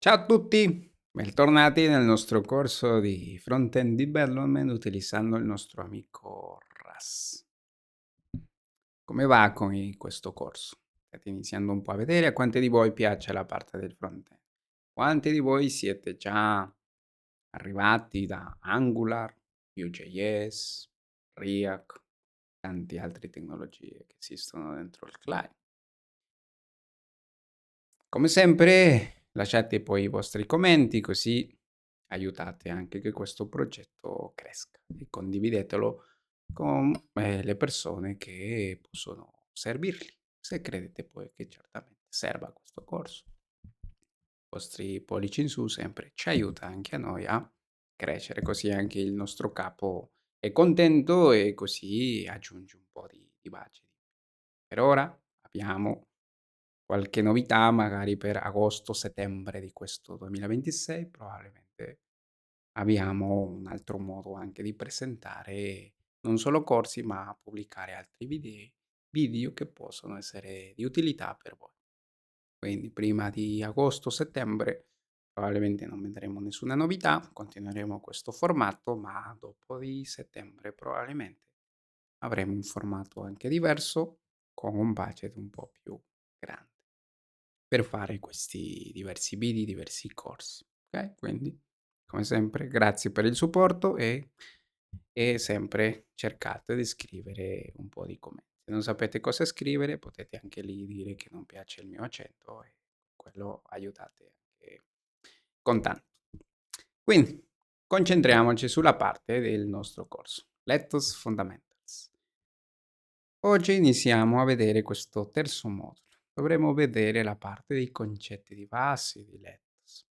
Ciao a tutti, bentornati nel nostro corso di Front-End Development utilizzando il nostro amico Ras. Come va con questo corso? State iniziando un po' a vedere a quanti di voi piace la parte del front-end. Quanti di voi siete già arrivati da Angular, Vue.js, React, tanti altre tecnologie che esistono dentro il client? Come sempre lasciate poi i vostri commenti così aiutate anche che questo progetto cresca e condividetelo con le persone che possono servirgli, se credete poi che certamente serva questo corso. I vostri pollici in su sempre ci aiuta anche a noi a crescere, così anche il nostro capo è contento e così aggiunge un po' di budget. Per ora abbiamo qualche novità magari per agosto-settembre di questo 2026, probabilmente abbiamo un altro modo anche di presentare non solo corsi, ma pubblicare altri video che possono essere di utilità per voi. Quindi prima di agosto-settembre probabilmente non vedremo nessuna novità, continueremo questo formato, ma dopo di settembre probabilmente avremo un formato anche diverso con un budget un po' più grande per fare questi diversi video, diversi corsi. Ok? Quindi, come sempre, grazie per il supporto e sempre cercate di scrivere un po' di commenti. Se non sapete cosa scrivere, potete anche lì dire che non piace il mio accento e quello aiutate anche con tanto. Quindi, concentriamoci sulla parte del nostro corso, Lethos Fundamentals. Oggi iniziamo a vedere questo terzo modulo. Dovremo vedere la parte dei concetti di base di Lethos.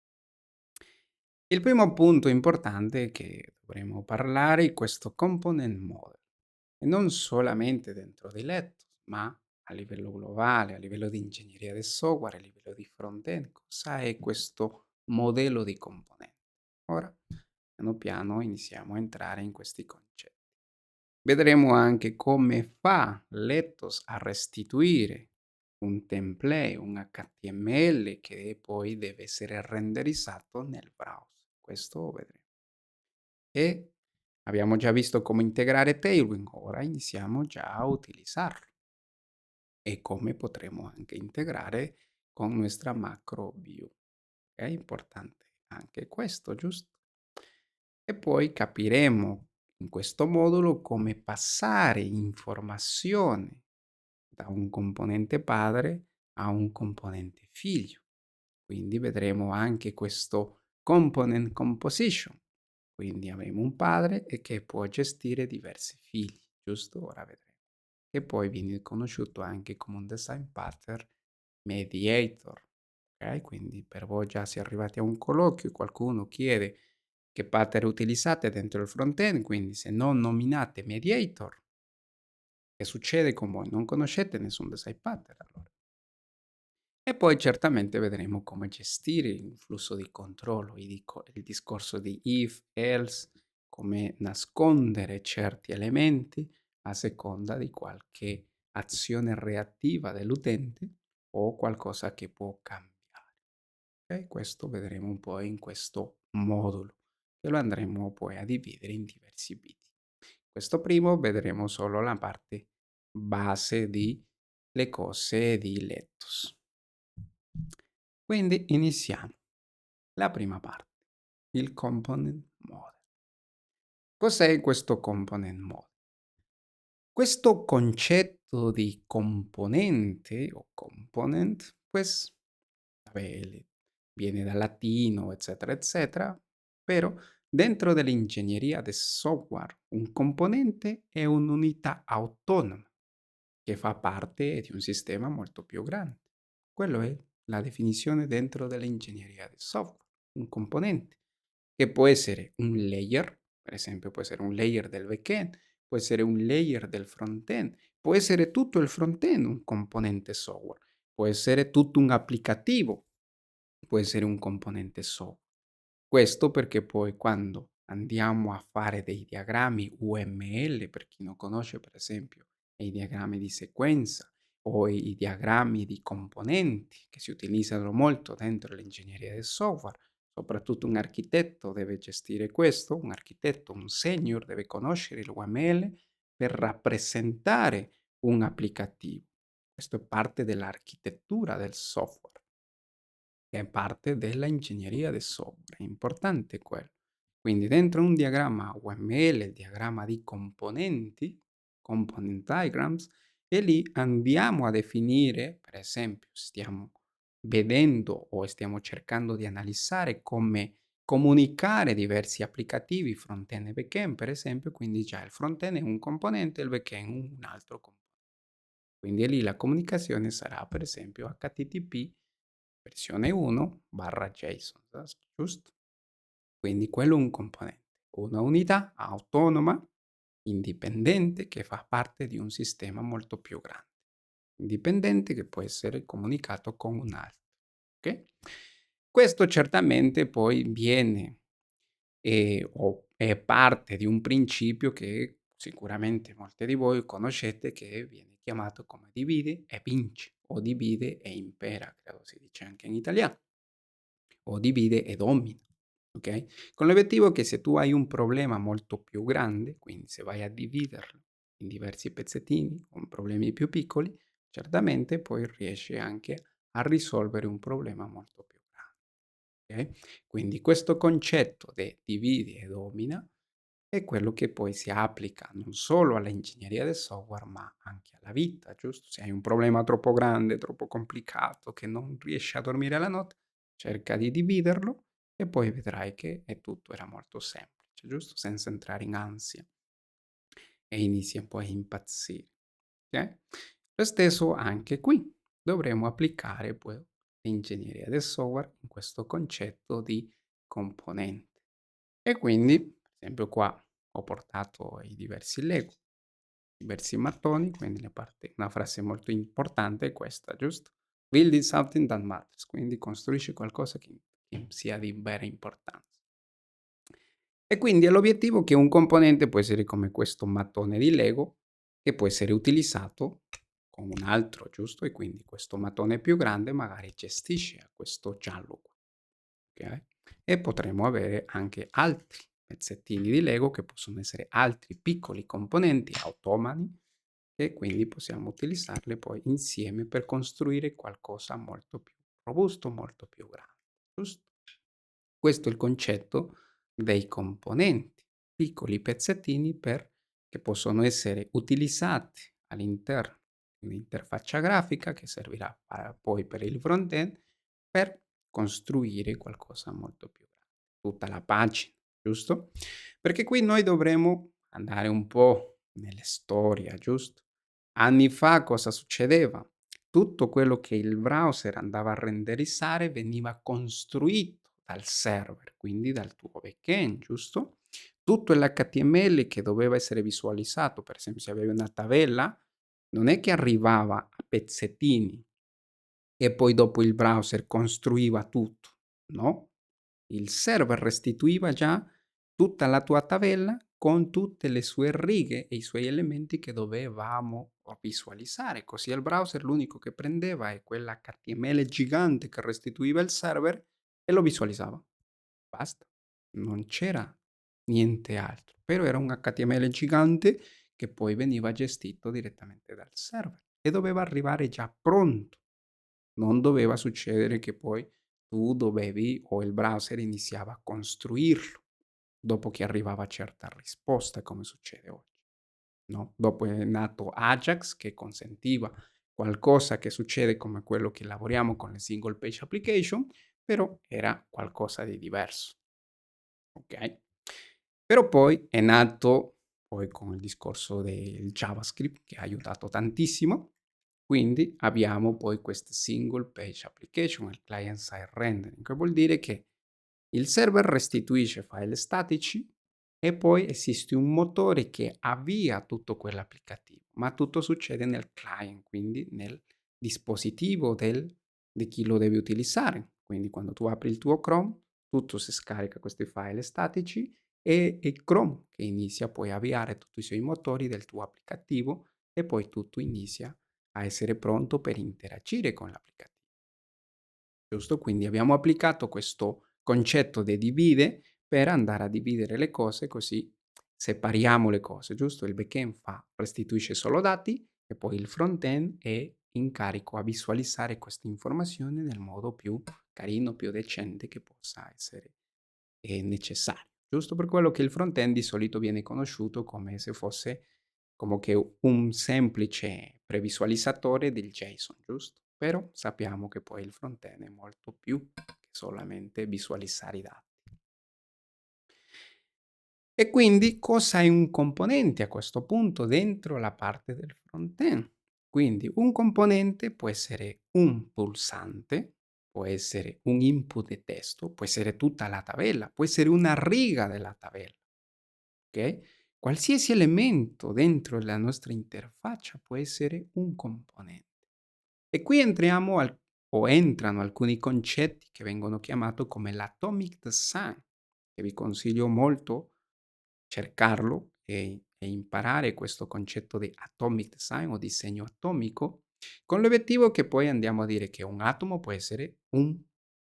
Il primo punto importante che dovremo parlare è questo component model, e non solamente dentro di Lethos, ma a livello globale, a livello di ingegneria del software, a livello di front-end. Cosa è questo modello di componente? Ora, piano piano, iniziamo a entrare in questi concetti. Vedremo anche come fa Lethos a restituire un template, un HTML che poi deve essere renderizzato nel browser. Questo vedremo. E abbiamo già visto come integrare Tailwind, ora iniziamo già a utilizzarlo e come potremo anche integrare con nostra macro view. È importante anche questo, giusto? E poi capiremo in questo modulo come passare informazioni da un componente padre a un componente figlio. Quindi vedremo anche questo component composition. Quindi avremo un padre e che può gestire diversi figli, giusto? Ora vedremo. E poi viene conosciuto anche come un design pattern mediator. Ok? Quindi per voi già si è arrivati a un colloquio, qualcuno chiede che pattern utilizzate dentro il front-end, quindi se non nominate mediator, che succede con voi? Non conoscete nessun design pattern allora. E poi certamente vedremo come gestire il flusso di controllo, il discorso di if, else, come nascondere certi elementi a seconda di qualche azione reattiva dell'utente o qualcosa che può cambiare. Ok? Questo vedremo un po' in questo modulo che lo andremo poi a dividere in diversi video. Questo primo vedremo solo la parte base di le cose di Lethos. Quindi iniziamo. La prima parte, il component model. Cos'è questo component model? Questo concetto di componente o component, pues, vabbè, viene dal latino, eccetera, eccetera, però dentro dell'ingegneria del software un componente è un'unità autonoma che fa parte di un sistema molto più grande. Quello è la definizione dentro dell'ingegneria del software, un componente che può essere un layer, per esempio può essere un layer del backend, può essere un layer del frontend, può essere tutto il frontend un componente software, può essere tutto un applicativo, può essere un componente software. Questo perché poi quando andiamo a fare dei diagrammi UML, per chi non conosce per esempio i diagrammi di sequenza poi i diagrammi di componenti che si utilizzano molto dentro l'ingegneria del software. Soprattutto un architetto deve gestire questo, un architetto, un senior deve conoscere il UML per rappresentare un applicativo. Questo è parte dell'architettura del software, che è parte della ingegneria del software, è importante quello. Quindi dentro un diagramma UML, il diagramma di componenti, component diagrams, e lì andiamo a definire, per esempio, stiamo vedendo o stiamo cercando di analizzare come comunicare diversi applicativi front-end e back-end, per esempio, quindi già il front-end è un componente e il back-end un altro componente. Quindi lì la comunicazione sarà, per esempio, HTTP versione 1/JSON, giusto? Quindi quello è un componente, una unità autonoma, indipendente, che fa parte di un sistema molto più grande, indipendente che può essere comunicato con un altro. Ok? Questo certamente poi viene o è parte di un principio che sicuramente molti di voi conoscete, che viene chiamato come divide e vinci o divide e impera, credo si dice anche in italiano, o divide e domina. Okay? Con l'obiettivo che se tu hai un problema molto più grande, quindi se vai a dividerlo in diversi pezzettini con problemi più piccoli, certamente poi riesci anche a risolvere un problema molto più grande. Okay? Quindi questo concetto di dividi e domina è quello che poi si applica non solo all'ingegneria del software, ma anche alla vita, giusto? Se hai un problema troppo grande, troppo complicato, che non riesci a dormire la notte, cerca di dividerlo e poi vedrai che tutto era molto semplice, giusto? Senza entrare in ansia e inizi poi a impazzire. Ok? Lo stesso anche qui. Dovremo applicare poi l'ingegneria del software in questo concetto di componente. E quindi, per esempio qua ho portato i diversi Lego, diversi mattoni, quindi una frase molto importante è questa, giusto? Building something that matters, quindi costruisci qualcosa che sia di vera importanza. E quindi è l'obiettivo che un componente può essere come questo mattone di Lego, che può essere utilizzato con un altro, giusto? E quindi questo mattone più grande magari gestisce a questo giallo qua. Okay? E potremmo avere anche altri pezzettini di Lego che possono essere altri piccoli componenti automati e quindi possiamo utilizzarli poi insieme per costruire qualcosa molto più robusto, molto più grande, giusto? Questo è il concetto dei componenti, piccoli pezzettini che possono essere utilizzati all'interno di un'interfaccia grafica che servirà poi per il front-end per costruire qualcosa molto più grande, tutta la pagina, giusto? Perché qui noi dovremo andare un po' nella storia, giusto? Anni fa cosa succedeva? Tutto quello che il browser andava a renderizzare veniva costruito dal server, quindi dal tuo backend, giusto? Tutto l'HTML che doveva essere visualizzato, per esempio se avevi una tabella, non è che arrivava a pezzettini e poi dopo il browser costruiva tutto, no? Il server restituiva già tutta la tua tabella con tutte le sue righe e i suoi elementi che dovevamo visualizzare, così il browser l'unico che prendeva è quell'HTML gigante che restituiva il server e lo visualizzava. Basta, non c'era niente altro, però era un HTML gigante che poi veniva gestito direttamente dal server e doveva arrivare già pronto. Non doveva succedere che poi tu dovevi o il browser iniziava a costruirlo dopo che arrivava certa risposta, come succede oggi, no? Dopo è nato Ajax che consentiva qualcosa che succede come quello che lavoriamo con le single page application, però era qualcosa di diverso, ok? Però poi è nato poi con il discorso del JavaScript che ha aiutato tantissimo, quindi abbiamo poi queste single page application, il client side rendering, che vuol dire che il server restituisce file statici e poi esiste un motore che avvia tutto quell'applicativo, ma tutto succede nel client, quindi nel dispositivo di chi lo deve utilizzare. Quindi quando tu apri il tuo Chrome, tutto si scarica questi file statici e è Chrome che inizia poi a avviare tutti i suoi motori del tuo applicativo e poi tutto inizia a essere pronto per interagire con l'applicativo. Giusto? Quindi abbiamo applicato questo concetto de divide per andare a dividere le cose, così separiamo le cose, giusto? Il backend restituisce solo dati e poi il front-end è in carico a visualizzare queste informazioni nel modo più carino, più decente che possa essere necessario, giusto? Per quello che il front-end di solito viene conosciuto come se fosse come che un semplice previsualizzatore del JSON, giusto? Però sappiamo che poi il front-end è molto più che solamente visualizzare i dati. E quindi cosa è un componente a questo punto dentro la parte del front-end? Quindi un componente può essere un pulsante, può essere un input di testo, può essere tutta la tabella, può essere una riga della tabella, ok? Qualsiasi elemento dentro la nostra interfaccia può essere un componente. E qui entrano alcuni concetti che vengono chiamati come l'atomic design, che vi consiglio molto cercarlo e imparare questo concetto di atomic design o disegno atomico, con l'obiettivo che poi andiamo a dire che un atomo può essere un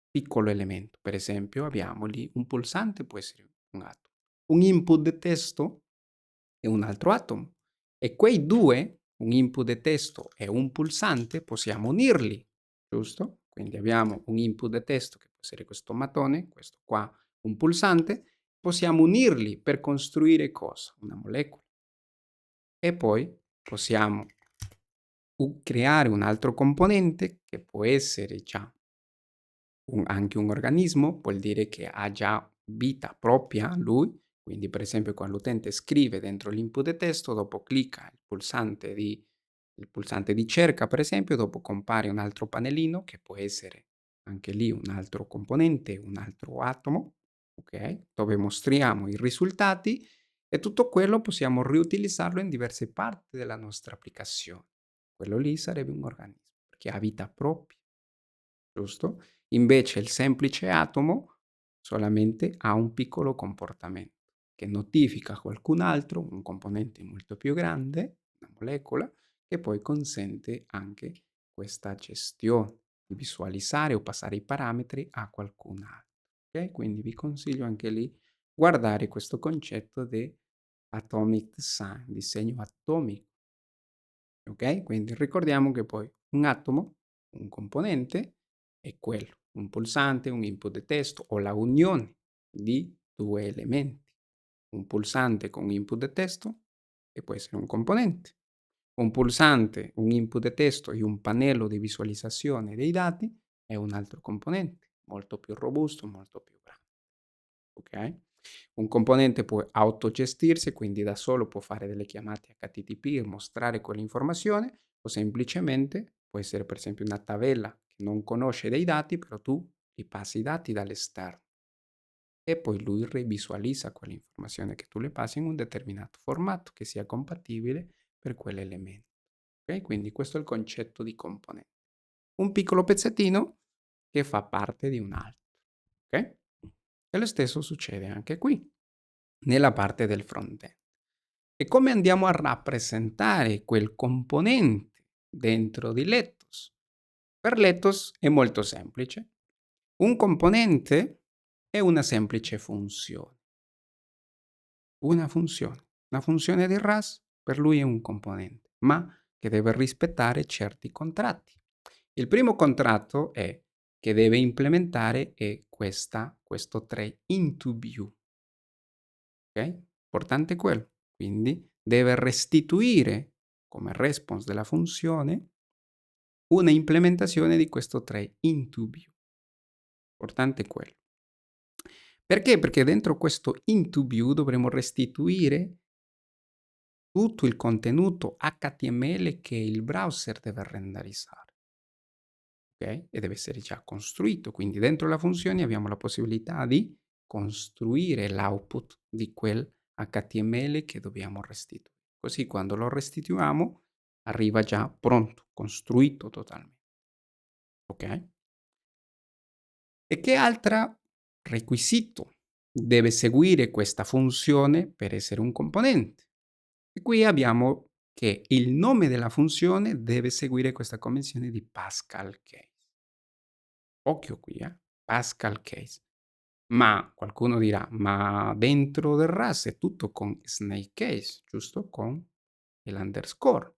piccolo elemento. Per esempio, abbiamo lì un pulsante, può essere un atomo. Un input di testo è un altro atomo. E quei due, un input di testo e un pulsante, possiamo unirli, giusto? Quindi abbiamo un input di testo che può essere questo mattone, questo qua un pulsante, possiamo unirli per costruire cosa? Una molecola. E poi possiamo creare un altro componente che può essere già anche un organismo, vuol dire che ha già vita propria lui, quindi per esempio quando l'utente scrive dentro l'input di testo, dopo clicca il pulsante di cerca per esempio, dopo compare un altro pannellino che può essere anche lì un altro componente, un altro atomo, ok? Dove mostriamo i risultati e tutto quello possiamo riutilizzarlo in diverse parti della nostra applicazione. Quello lì sarebbe un organismo perché ha vita propria, giusto? Invece il semplice atomo solamente ha un piccolo comportamento che notifica a qualcun altro, un componente molto più grande, una molecola, che poi consente anche questa gestione di visualizzare o passare i parametri a qualcun altro. Okay? Quindi vi consiglio anche lì guardare questo concetto di atomic design, disegno atomico. Ok? Quindi ricordiamo che poi un atomo, un componente, è quello, un pulsante, un input di testo o la unione di due elementi. Un pulsante con input di testo che può essere un componente. Un pulsante, un input di testo e un pannello di visualizzazione dei dati è un altro componente, molto più robusto, molto più grande. Ok? Un componente può autogestirsi, quindi da solo può fare delle chiamate HTTP e mostrare quell'informazione, o semplicemente può essere per esempio una tabella che non conosce dei dati, però tu gli passi i dati dall'esterno e poi lui rivisualizza quell'informazione che tu le passi in un determinato formato che sia compatibile per quell'elemento. Ok? Quindi questo è il concetto di componente. Un piccolo pezzettino che fa parte di un altro. Ok? E lo stesso succede anche qui, nella parte del front-end. E come andiamo a rappresentare quel componente dentro di Lethos? Per Lethos è molto semplice. Un componente è una semplice funzione. Una funzione. Una funzione di RAS per lui è un componente, ma che deve rispettare certi contratti. Il primo contratto è che deve implementare è questo tray into view. Ok? Importante quello. Quindi deve restituire come response della funzione una implementazione di questo tray into view. Importante quello. Perché? Perché dentro questo into view dovremo restituire tutto il contenuto HTML che il browser deve renderizzare. Ok? E deve essere già costruito. Quindi dentro la funzione abbiamo la possibilità di costruire l'output di quel HTML che dobbiamo restituire. Così quando lo restituiamo arriva già pronto, costruito totalmente. Ok? E che altro requisito deve seguire questa funzione per essere un componente? E qui abbiamo che il nome della funzione deve seguire questa convenzione di Pascal Case. Occhio qui, Pascal Case. Ma qualcuno dirà: "Ma dentro del RAS è tutto con snake case, giusto? Con l'underscore.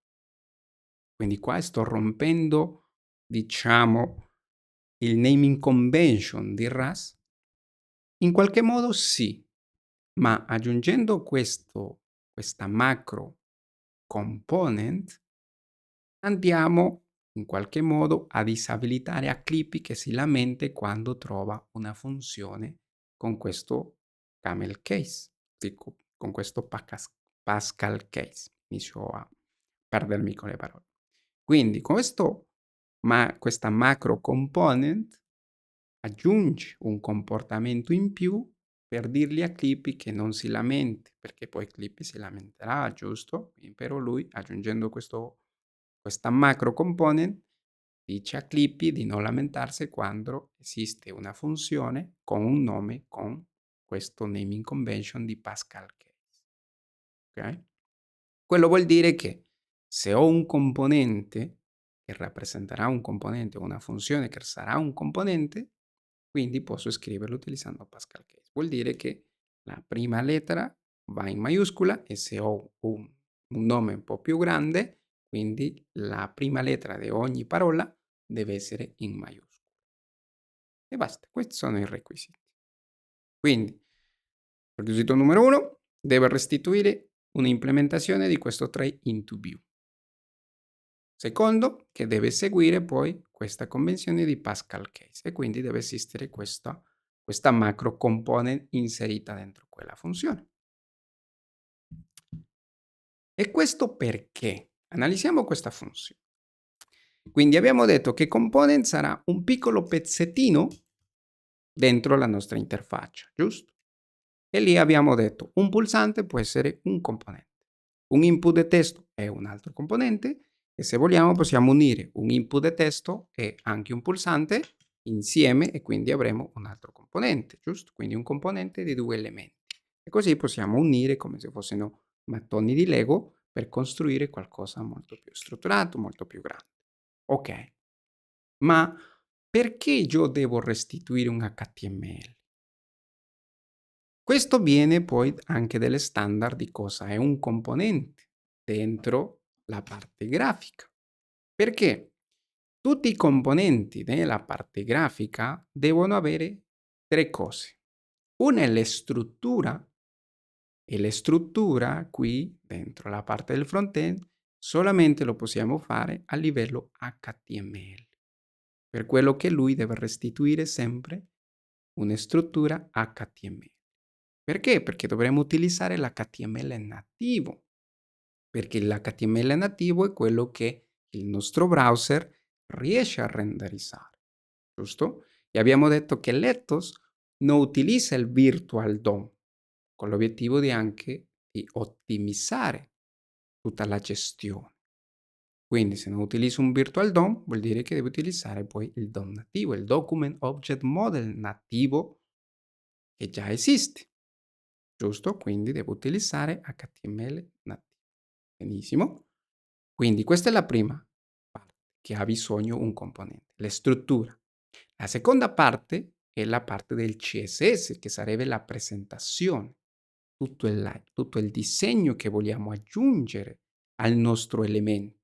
Quindi qua sto rompendo, diciamo, il naming convention di RAS?" In qualche modo sì, ma aggiungendo questa macro component andiamo in qualche modo a disabilitare a Clippy che si lamenta quando trova una funzione con questo camel case, con questo Pascal case. Inizio a perdermi con le parole. Quindi con questa macro component aggiungi un comportamento in più per dirgli a Clippy che non si lamenti, perché poi Clippy si lamenterà, giusto? Però lui, aggiungendo questa macro component, dice a Clippy di non lamentarsi quando esiste una funzione con un nome con questo naming convention di Pascal Case. Ok? Quello vuol dire che se ho un componente che rappresenterà un componente o una funzione che sarà un componente, quindi posso scriverlo utilizzando Pascal Case. Vuol dire che la prima lettera va in maiuscola e se ho un nome un po' più grande, quindi la prima lettera di ogni parola deve essere in maiuscola. E basta, questi sono i requisiti. Quindi, il requisito numero 1 deve restituire un'implementazione di questo tray into view. Secondo, che deve seguire poi questa convenzione di Pascal Case e quindi deve esistere questa macro component inserita dentro quella funzione. E questo perché? Analizziamo questa funzione. Quindi abbiamo detto che component sarà un piccolo pezzettino dentro la nostra interfaccia, giusto? E lì abbiamo detto un pulsante può essere un componente, un input di testo è un altro componente e se vogliamo possiamo unire un input di testo e anche un pulsante insieme e quindi avremo un altro componente, giusto? Quindi un componente di due elementi. E così possiamo unire come se fossero mattoni di Lego per costruire qualcosa molto più strutturato, molto più grande. Ok, ma perché io devo restituire un HTML? Questo viene poi anche delle standard di cosa è un componente dentro la parte grafica. Perché tutti i componenti della parte grafica devono avere tre cose. Una è la struttura e la struttura qui dentro la parte del front-end solamente lo possiamo fare a livello HTML. Per quello che lui deve restituire sempre una struttura HTML. Perché? Perché dovremmo utilizzare l'HTML nativo, perché l'HTML nativo è quello che il nostro browser riesce a renderizzare, giusto? E abbiamo detto che l'ethos non utilizza il virtual DOM, con l'obiettivo di ottimizzare tutta la gestione. Quindi se non utilizzo un virtual DOM vuol dire che devo utilizzare poi il DOM nativo, il Document Object Model nativo che già esiste. Giusto? Quindi devo utilizzare HTML nativo. Benissimo. Quindi questa è la prima parte che ha bisogno un componente, la struttura. La seconda parte è la parte del CSS, che sarebbe la presentazione, tutto il disegno che vogliamo aggiungere al nostro elemento.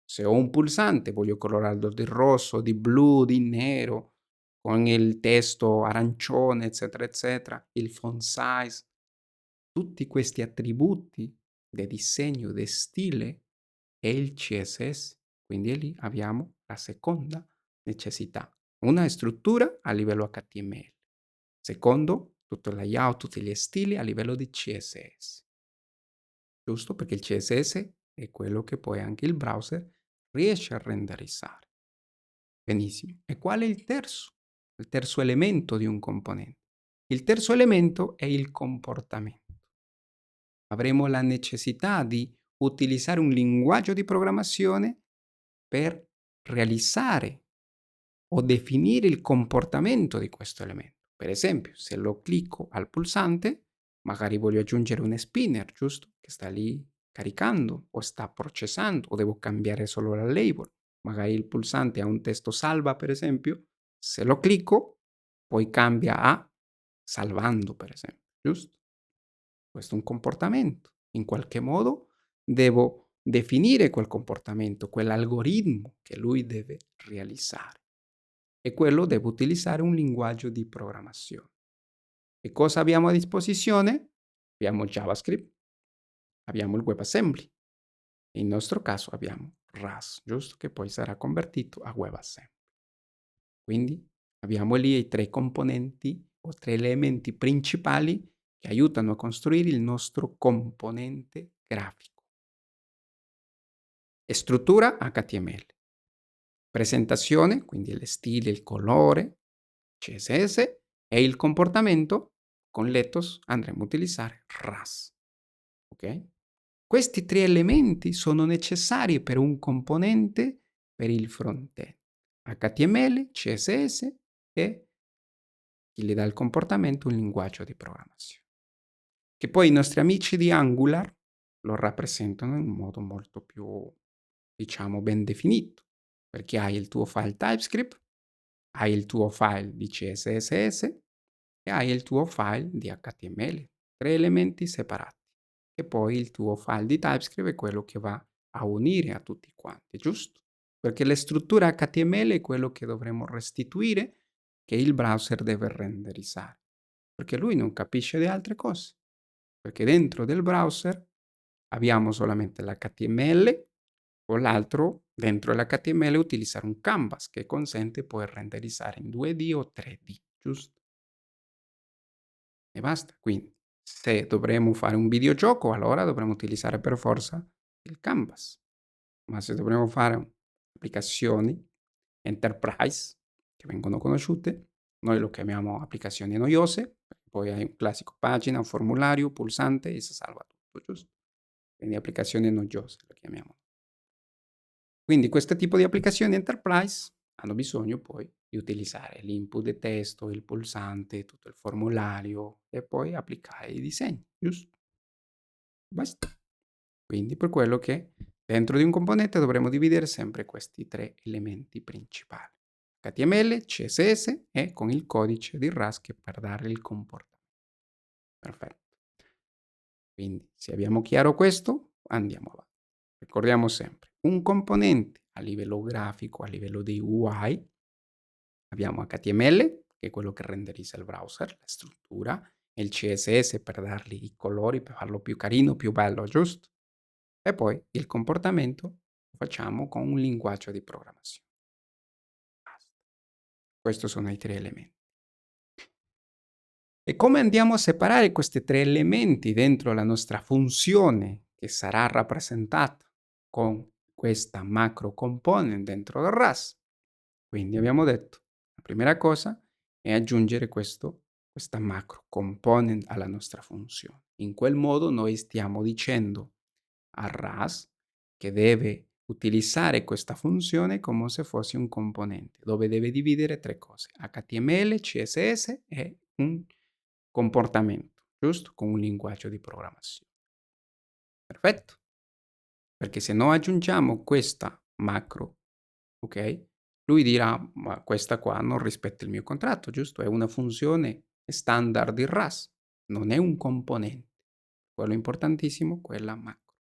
Se ho un pulsante, voglio colorarlo di rosso, di blu, di nero, con il testo arancione, eccetera, eccetera, il font size. Tutti questi attributi di disegno, di stile è il CSS. Quindi lì abbiamo la seconda necessità. Una è struttura a livello HTML. Secondo, tutto il layout, tutti gli stili a livello di CSS. Giusto? Perché il CSS è quello che poi anche il browser riesce a renderizzare. Benissimo. E qual è il terzo? Il terzo elemento di un componente. Il terzo elemento è il comportamento. Avremo la necessità di utilizzare un linguaggio di programmazione per realizzare o definire il comportamento di questo elemento. Per esempio, se lo clicco al pulsante, magari voglio aggiungere un spinner, giusto? Che sta lì caricando o sta processando o devo cambiare solo la label. Magari il pulsante ha un testo salva, per esempio, se lo clicco, poi cambia a salvando, per esempio, giusto? Questo è un comportamento. In qualche modo devo definire quel comportamento, quell'algoritmo che lui deve realizzare. E quello devo utilizzare un linguaggio di programmazione. E cosa abbiamo a disposizione? Abbiamo JavaScript, abbiamo il WebAssembly. In nostro caso abbiamo RAS, giusto? Che poi sarà convertito a WebAssembly. Quindi abbiamo lì i 3 componenti o 3 elementi principali che aiutano a costruire il nostro componente grafico. E struttura HTML. Presentazione, quindi il stile, il colore, CSS e il comportamento con l'ethos andremo a utilizzare RAS. Ok? Questi 3 elementi sono necessari per un componente per il front-end. HTML, CSS e chi le dà il comportamento un linguaggio di programmazione. Che poi i nostri amici di Angular lo rappresentano in un modo molto più, diciamo, ben definito, perché hai il tuo file TypeScript, hai il tuo file di CSS e hai il tuo file di HTML, 3 elementi separati. E poi il tuo file di TypeScript è quello che va a unire a tutti quanti, giusto? Perché la struttura HTML è quello che dovremo restituire, che il browser deve renderizzare, perché lui non capisce di altre cose, perché dentro del browser abbiamo solamente l'HTML o l'altro dentro l'HTML utilizzare un canvas che consente poi renderizzare in 2D o 3D, giusto? E basta. Quindi se dovremo fare un videogioco, allora dovremo utilizzare per forza il canvas. Ma se dovremo fare applicazioni enterprise, che vengono conosciute, noi lo chiamiamo applicazioni noiose, perché poi hai un classico pagina, un formulario, pulsante e si salva tutto, giusto? Quindi applicazioni noiose lo chiamiamo. Quindi questo tipo di applicazioni enterprise hanno bisogno poi di utilizzare l'input di testo, il pulsante, tutto il formulario e poi applicare i disegni, giusto? Basta. Quindi per quello che dentro di un componente dovremo dividere sempre questi 3 elementi principali: HTML, CSS e con il codice di Rust per dare il comportamento. Perfetto. Quindi se abbiamo chiaro questo, andiamo avanti. Ricordiamo sempre, un componente a livello grafico, a livello di UI, abbiamo HTML, che è quello che renderizza il browser, la struttura, e il CSS per dargli i colori, per farlo più carino, più bello, giusto? E poi il comportamento lo facciamo con un linguaggio di programmazione. Basta. Questi sono i 3 elementi. E come andiamo a separare questi 3 elementi dentro la nostra funzione che sarà rappresentata con questa macro component dentro il RAS? Quindi abbiamo detto, la primera cosa è aggiungere questa macro component alla nostra funzione. In quel modo noi stiamo dicendo a RAS che deve utilizzare questa funzione come se fosse un componente, dove deve dividere 3 cose: HTML, CSS e un comportamento, giusto? Con un linguaggio di programmazione. Perfetto? Perché se noi aggiungiamo questa macro, ok? Lui dirà, ma questa qua non rispetta il mio contratto, giusto? È una funzione standard di RAS, non è un componente. Quello importantissimo, quella macro.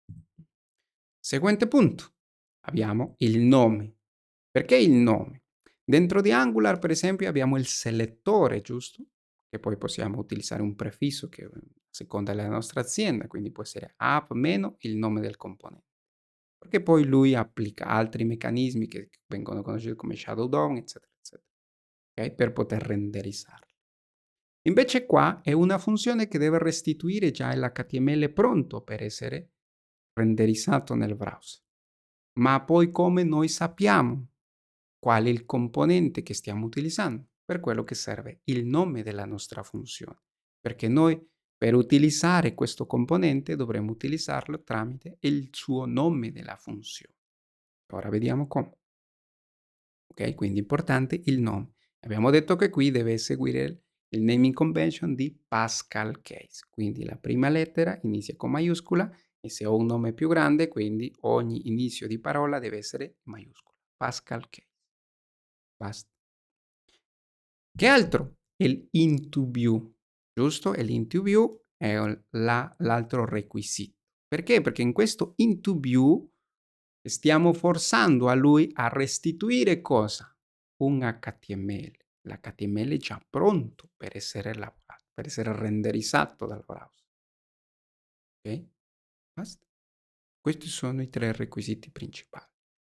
Seguente punto, abbiamo il nome. Perché il nome? Dentro di Angular, per esempio, abbiamo il selettore, giusto? Che poi possiamo utilizzare un prefisso che seconda la nostra azienda, quindi può essere app meno il nome del componente. Perché poi lui applica altri meccanismi che vengono conosciuti come shadow DOM, eccetera, eccetera, okay? Per poter renderizzarli. Invece qua è una funzione che deve restituire già l'HTML pronto per essere renderizzato nel browser. Ma poi come noi sappiamo qual è il componente che stiamo utilizzando? Per quello che serve il nome della nostra funzione, perché noi per utilizzare questo componente dovremo utilizzarlo tramite il suo nome della funzione. Ora vediamo come. Ok, quindi importante il nome. Abbiamo detto che qui deve seguire il naming convention di Pascal Case, quindi la prima lettera inizia con maiuscola E se ho un nome più grande, quindi ogni inizio di parola deve essere in maiuscola. Pascal Case. Basta. Che altro? Il into view, giusto? E l'into view è l'altro requisito. Perché? Perché in questo into view stiamo forzando a lui a restituire cosa? Un HTML. L'HTML è già pronto per essere lavorato, per essere renderizzato dal browser. Ok? Basta. Questi sono i tre requisiti principali.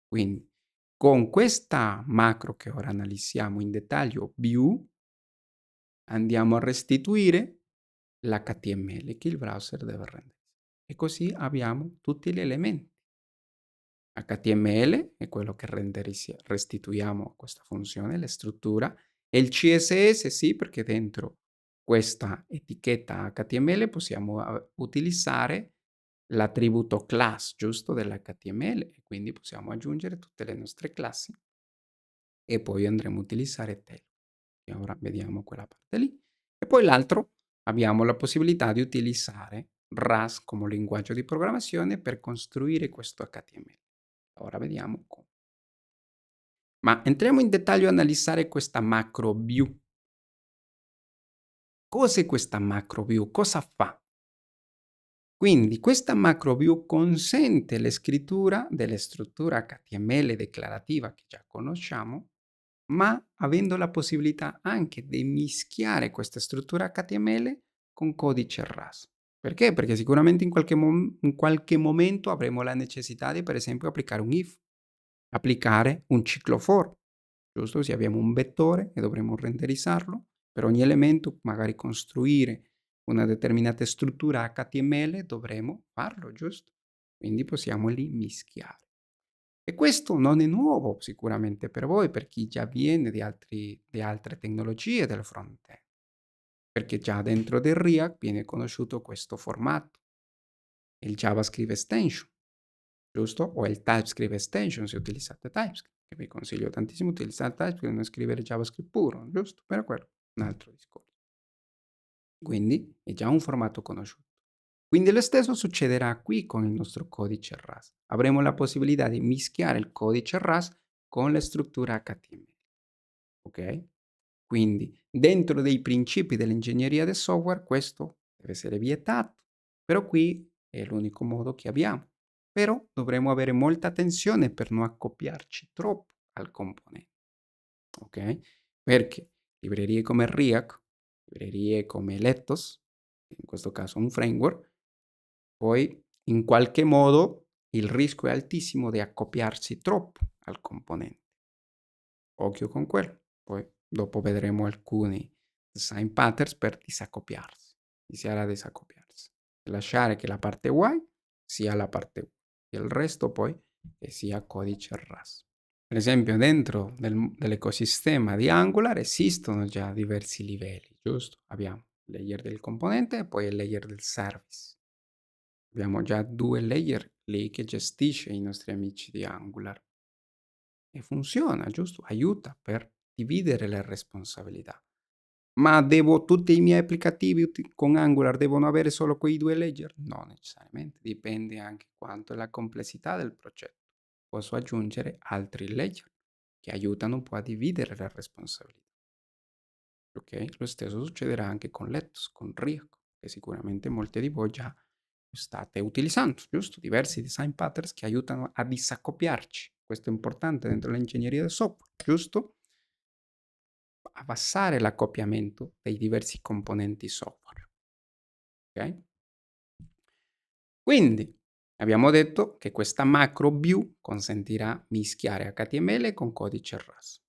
Quindi, con questa macro che ora analizziamo in dettaglio, view, andiamo a restituire l'HTML che il browser deve rendere. E così abbiamo tutti gli elementi. HTML è quello che restituiamo a questa funzione, la struttura, e il CSS sì, perché dentro questa etichetta HTML possiamo utilizzare l'attributo class, giusto, dell'HTML, e quindi possiamo aggiungere tutte le nostre classi e poi andremo a utilizzare tail. E ora vediamo quella parte lì. E poi l'altro, abbiamo la possibilità di utilizzare Rust come linguaggio di programmazione per costruire questo HTML. Ora vediamo come. Ma entriamo in dettaglio a analizzare questa macro view. Cos'è questa macro view? Cosa fa? Quindi questa macro view consente la scrittura della struttura HTML declarativa che già conosciamo, ma avendo la possibilità anche di mischiare questa struttura HTML con codice Rust. Perché? Perché sicuramente in qualche momento avremo la necessità di, per esempio, applicare un if, applicare un ciclo for, giusto? Se abbiamo un vettore e dovremo renderizzarlo, per ogni elemento magari costruire una determinata struttura HTML, dovremo farlo, giusto? Quindi possiamo lì mischiare. E questo non è nuovo sicuramente per voi, per chi già viene di altre tecnologie del front-end, perché già dentro del React viene conosciuto questo formato, il JavaScript extension, giusto? O il TypeScript extension se utilizzate TypeScript, che vi consiglio tantissimo utilizzare TypeScript e non scrivere JavaScript puro, giusto? Però quello è un altro discorso. Quindi è già un formato conosciuto. Quindi lo stesso succederà qui con il nostro codice Rust. Avremo la possibilità di mischiare il codice Rust con la struttura HTML. Ok? Quindi dentro dei principi dell'ingegneria del software questo deve essere vietato, però qui è l'unico modo che abbiamo. Però dovremo avere molta attenzione per non accoppiarci troppo al componente. Ok? Perché librerie come React, librerie come Lethos, in questo caso un framework, poi in qualche modo il rischio è altissimo di accoppiarsi troppo al componente. Occhio con quello. Poi dopo vedremo alcuni design patterns per disaccoppiarsi, iniziare a disaccoppiarsi. Lasciare che la parte Y sia la parte Y e il resto poi che sia codice Rust. Per esempio dentro dell'ecosistema di Angular esistono già diversi livelli, giusto? Abbiamo il layer del componente e poi il layer del service. Abbiamo già due layer lì che gestisce i nostri amici di Angular. E funziona, giusto? Aiuta per dividere le responsabilità. Ma devo tutti i miei applicativi con Angular devono avere solo quei due layer? No, necessariamente, dipende anche quanto è la complessità del progetto. Posso aggiungere altri layer che aiutano un po' a dividere le responsabilità. Ok? Lo stesso succederà anche con Let's, con React, che sicuramente molti di voi già state utilizzando, giusto? Diversi design patterns che aiutano a disaccoppiarci. Questo è importante dentro l'ingegneria del software, giusto? Abbassare l'accoppiamento dei diversi componenti software. Ok? Quindi abbiamo detto che questa macro view consentirà mischiare HTML con codice Rust.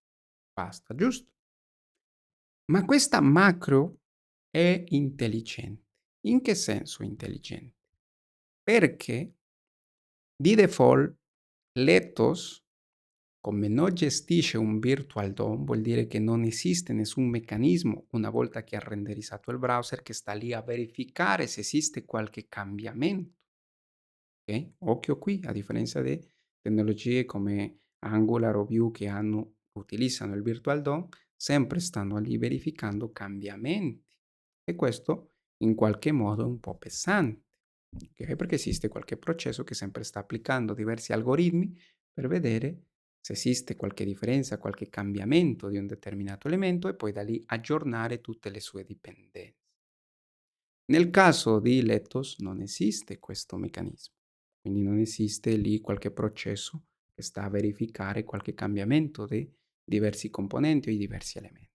Basta, giusto? Ma questa macro è intelligente. In che senso intelligente? Perché di default Lethos, come non gestisce un virtual DOM, vuol dire che non esiste nessun meccanismo una volta che ha renderizzato il browser che sta lì a verificare se esiste qualche cambiamento. Okay? Occhio qui, a differenza di tecnologie come Angular o Vue che utilizzano il virtual DOM, sempre stanno lì verificando cambiamenti e questo in qualche modo è un po' pesante. ok? Perché esiste qualche processo che sempre sta applicando diversi algoritmi per vedere se esiste qualche differenza, qualche cambiamento di un determinato elemento e poi da lì aggiornare tutte le sue dipendenze. Nel caso di Lethos non esiste questo meccanismo, quindi non esiste lì qualche processo che sta a verificare qualche cambiamento dei diversi componenti o i diversi elementi.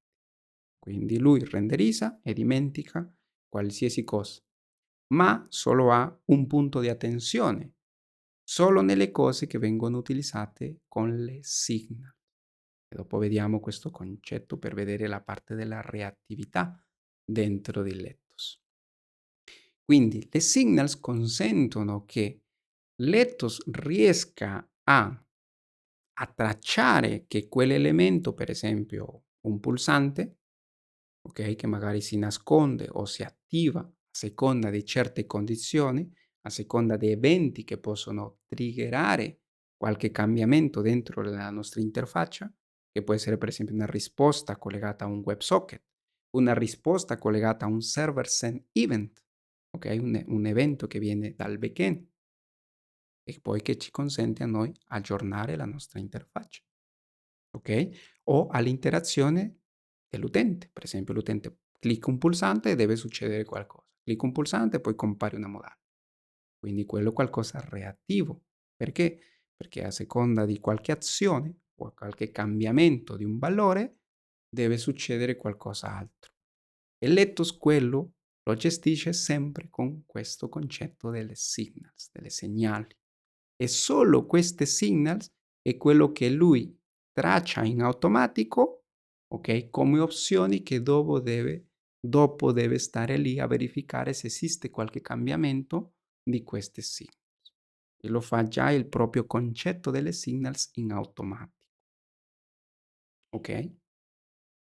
Quindi lui renderizza e dimentica qualsiasi cosa, ma solo ha un punto di attenzione, solo nelle cose che vengono utilizzate con le signal. E dopo vediamo questo concetto per vedere la parte della reattività dentro di Lethos. Quindi le signals consentono che Lethos riesca a tracciare che quell'elemento, per esempio un pulsante, ok, che magari si nasconde o si attiva a seconda di certe condizioni, a seconda di eventi che possono triggerare qualche cambiamento dentro la nostra interfaccia, che può essere per esempio una risposta collegata a un WebSocket, una risposta collegata a un server send event, ok, un evento che viene dal backend e poi che ci consente a noi aggiornare la nostra interfaccia, ok? O all'interazione dell'utente. Per esempio, l'utente clicca un pulsante e deve succedere qualcosa. Clicca un pulsante e poi compare una modale. Quindi quello è qualcosa reattivo. Perché? Perché a seconda di qualche azione o qualche cambiamento di un valore deve succedere qualcos'altro. E Lethos quello lo gestisce sempre con questo concetto delle signals, delle segnali. E solo queste signals è quello che lui traccia in automatico, ok, come opzioni che dopo deve stare lì a verificare se esiste qualche cambiamento di queste signals. E lo fa già il proprio concetto delle signals in automatico, ok?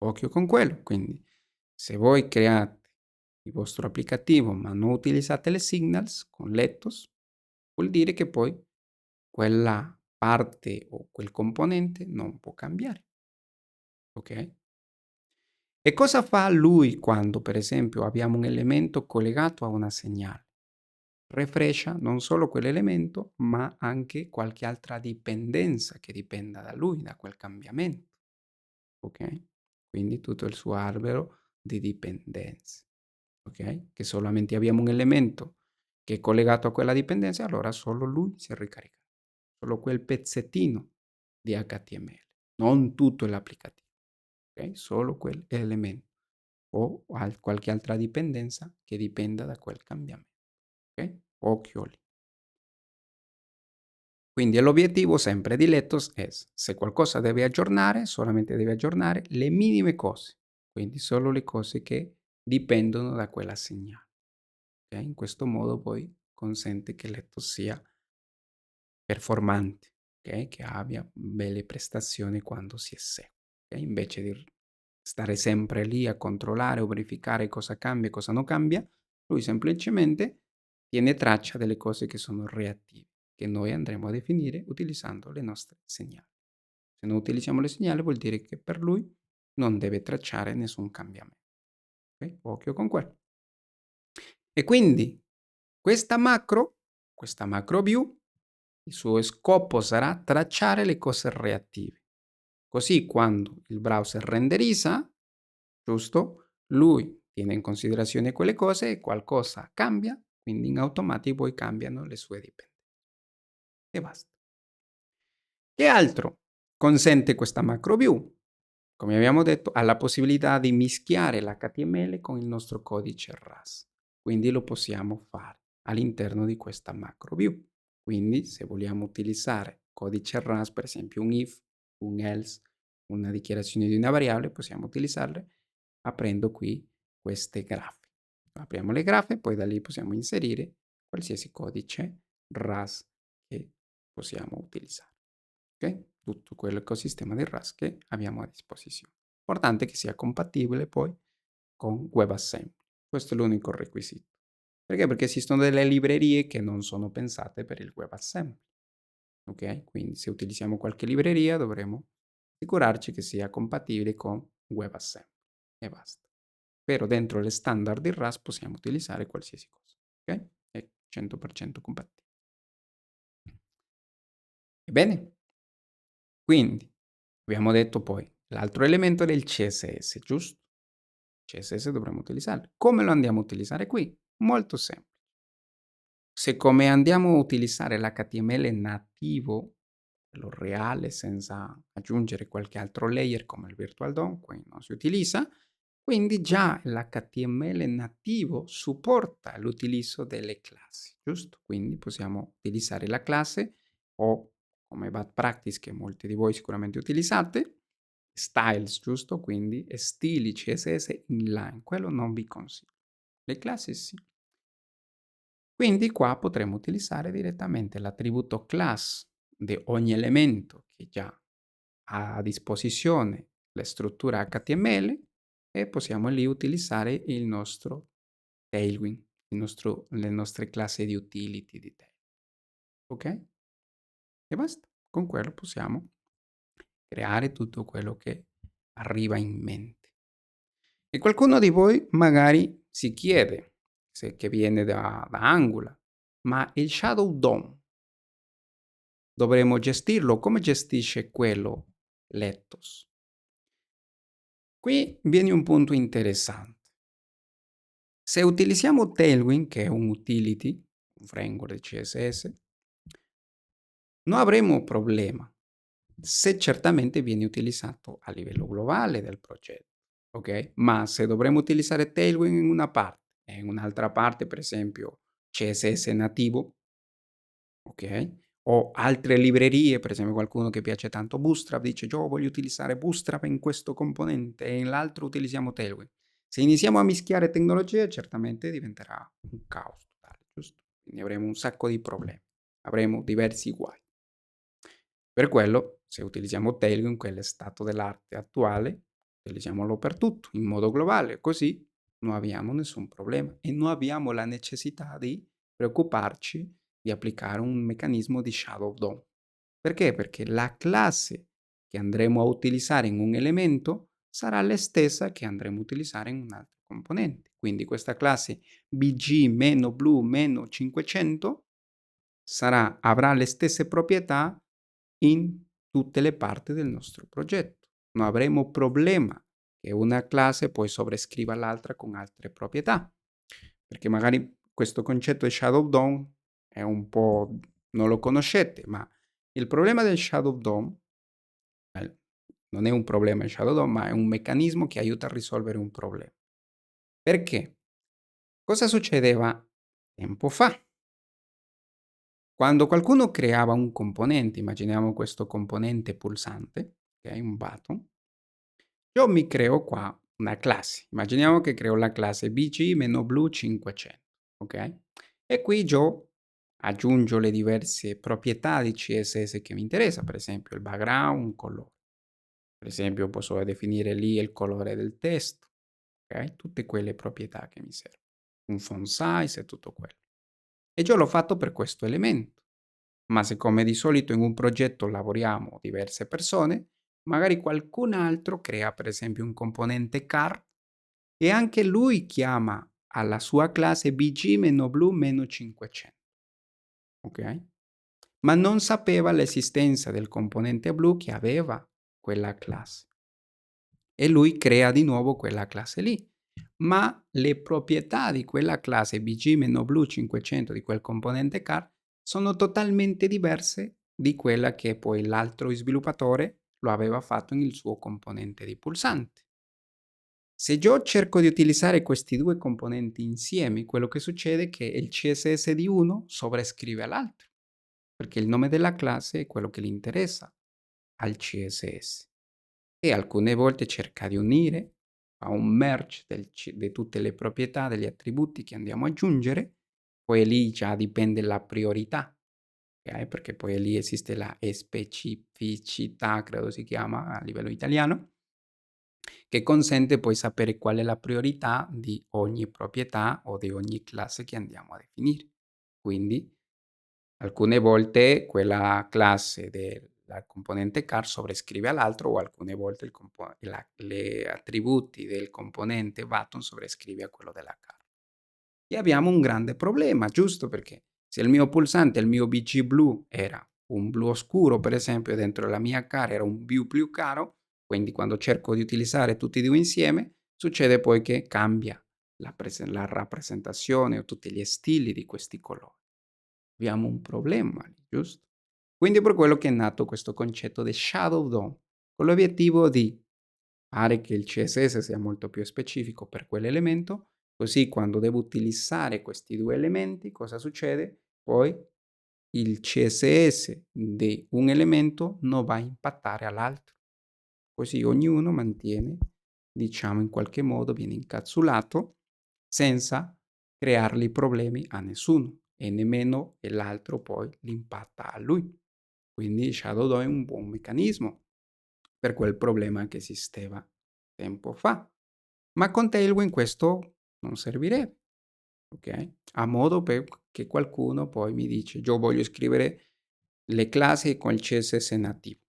Occhio con quello. Quindi, se voi create il vostro applicativo ma non utilizzate le signals con Lethos, vuol dire che poi quella parte o quel componente non può cambiare, ok? E cosa fa lui quando, per esempio, abbiamo un elemento collegato a una segnale? Refrescia non solo quell'elemento, ma anche qualche altra dipendenza che dipenda da lui, da quel cambiamento, ok? Quindi tutto il suo albero di dipendenze, ok? Che solamente abbiamo un elemento che è collegato a quella dipendenza, allora solo lui si ricarica, solo quel pezzettino di HTML, non tutto l'applicativo, ok? Solo quell'elemento o qualche altra dipendenza che dipenda da quel cambiamento, ok? Occhio lì. Quindi l'obiettivo sempre di Lethos è, se qualcosa deve aggiornare, solamente deve aggiornare le minime cose, quindi solo le cose che dipendono da quella segnale. Okay? In questo modo poi consente che Lethos sia performante, okay? Che abbia belle prestazioni quando si esegue. Okay? Invece di stare sempre lì a controllare o verificare cosa cambia e cosa non cambia, lui semplicemente tiene traccia delle cose che sono reattive, che noi andremo a definire utilizzando le nostre segnali. Se non utilizziamo le segnali vuol dire che per lui non deve tracciare nessun cambiamento. Okay? Occhio con quello. E quindi questa macro view, il suo scopo sarà tracciare le cose reattive. Così quando il browser renderizza, giusto? Lui tiene in considerazione quelle cose e qualcosa cambia, quindi in automatico poi cambiano le sue dipendenze. E basta. Che altro consente questa macro view? Come abbiamo detto, ha la possibilità di mischiare l'HTML con il nostro codice RAS. Quindi lo possiamo fare all'interno di questa macro view. Quindi se vogliamo utilizzare codice RAS, per esempio un if, un else, una dichiarazione di una variabile, possiamo utilizzarle aprendo qui queste grafe. Apriamo le grafe, poi da lì possiamo inserire qualsiasi codice RAS che possiamo utilizzare. Okay? Tutto quell'ecosistema del RAS che abbiamo a disposizione. Importante che sia compatibile poi con WebAssembly. Questo è l'unico requisito. Perché? Perché esistono delle librerie che non sono pensate per il WebAssembly. Ok? Quindi se utilizziamo qualche libreria dovremo assicurarci che sia compatibile con WebAssembly e basta. Però dentro le standard del RAS possiamo utilizzare qualsiasi cosa. Ok? è 100% compatibile. Ebbene, quindi abbiamo detto poi l'altro elemento del CSS, giusto? CSS dovremmo utilizzarlo. Come lo andiamo a utilizzare qui? Molto semplice. Siccome andiamo a utilizzare l'HTML nativo, quello reale, senza aggiungere qualche altro layer come il Virtual DOM, qui non si utilizza, quindi già l'HTML nativo supporta l'utilizzo delle classi, giusto? Quindi possiamo utilizzare la classe o come bad practice che molti di voi sicuramente utilizzate, styles, giusto? Quindi stili CSS inline, quello non vi consiglio. Le classi sì. Quindi qua potremmo utilizzare direttamente l'attributo class di ogni elemento che già ha a disposizione la struttura HTML e possiamo lì utilizzare il nostro Tailwind, le nostre classi di utility di Tailwind. Ok? E basta. Con quello possiamo creare tutto quello che arriva in mente. E qualcuno di voi magari si chiede, se che viene da Angular, ma il Shadow DOM dovremo gestirlo. Come gestisce quello l'Ethos? Qui viene un punto interessante. Se utilizziamo Tailwind, che è un utility, un framework di CSS, non avremo problema se certamente viene utilizzato a livello globale del progetto, ok? Ma se dovremo utilizzare Tailwind in una parte e in un'altra parte, per esempio CSS nativo, ok? O altre librerie, per esempio qualcuno che piace tanto Bootstrap dice: "Io voglio utilizzare Bootstrap in questo componente e in l'altro utilizziamo Tailwind". Se iniziamo a mischiare tecnologie certamente diventerà un caos totale, giusto? Quindi avremo un sacco di problemi, avremo diversi guai. Per quello, se utilizziamo Tailwind, che è lo stato dell'arte attuale, utilizziamolo per tutto, in modo globale, così non abbiamo nessun problema e non abbiamo la necessità di preoccuparci di applicare un meccanismo di shadow DOM. Perché? Perché la classe che andremo a utilizzare in un elemento sarà la stessa che andremo a utilizzare in un altro componente. Quindi questa classe bg-blue-500 avrà le stesse proprietà in tutte le parti del nostro progetto. Non avremo problema che una classe poi sovrascriva l'altra con altre proprietà, perché magari questo concetto di Shadow DOM è un po', non lo conoscete, ma il problema del Shadow DOM non è un problema il Shadow DOM, ma è un meccanismo che aiuta a risolvere un problema. Perché? Cosa succedeva tempo fa? Quando qualcuno creava un componente, immaginiamo questo componente pulsante, ok, un button, io mi creo qua una classe. Immaginiamo che creo la classe bg-blue500, ok? E qui io aggiungo le diverse proprietà di CSS che mi interessa, per esempio il background, un colore. Per esempio posso definire lì il colore del testo, ok? Tutte quelle proprietà che mi servono. Un font size e tutto quello. E io l'ho fatto per questo elemento. Ma siccome di solito in un progetto lavoriamo diverse persone, magari qualcun altro crea per esempio un componente car e anche lui chiama alla sua classe bg-blue-500, ok? Ma non sapeva l'esistenza del componente blu che aveva quella classe e lui crea di nuovo quella classe lì. Ma le proprietà di quella classe bg-blue500 di quel componente car sono totalmente diverse di quella che poi l'altro sviluppatore lo aveva fatto nel suo componente di pulsante. Se io cerco di utilizzare questi due componenti insieme, quello che succede è che il CSS di uno sovrascrive all'altro, perché il nome della classe è quello che gli interessa al CSS e alcune volte cerca di unire a un merge di tutte le proprietà degli attributi che andiamo ad aggiungere, poi lì già dipende la priorità, okay? Perché poi lì esiste la specificità, credo si chiama a livello italiano, che consente poi sapere qual è la priorità di ogni proprietà o di ogni classe che andiamo a definire. Quindi alcune volte quella classe della componente car sovrascrive all'altro o alcune volte le attributi del componente button sovrascrive a quello della car. e abbiamo un grande problema, giusto? Perché se il mio pulsante, il mio BG blu era un blu oscuro, per esempio, e dentro la mia cara era un blu chiaro, quindi quando cerco di utilizzare tutti e 2 insieme, succede poi che cambia la rappresentazione o tutti gli stili di questi colori. Abbiamo un problema lì, giusto? Quindi è per quello che è nato questo concetto di Shadow DOM, con l'obiettivo di fare che il CSS sia molto più specifico per quell'elemento, così quando devo utilizzare questi 2 elementi, cosa succede? Poi il CSS di un elemento non va a impattare all'altro. Così ognuno mantiene, diciamo in qualche modo, viene incapsulato senza creargli problemi a nessuno e nemmeno l'altro poi li impatta a lui. Quindi Shadow DOM è un buon meccanismo per quel problema che esisteva tempo fa. Ma con Tailwind questo non servirebbe, ok? A modo per che qualcuno poi mi dice, io voglio scrivere le classi con il CSS nativo.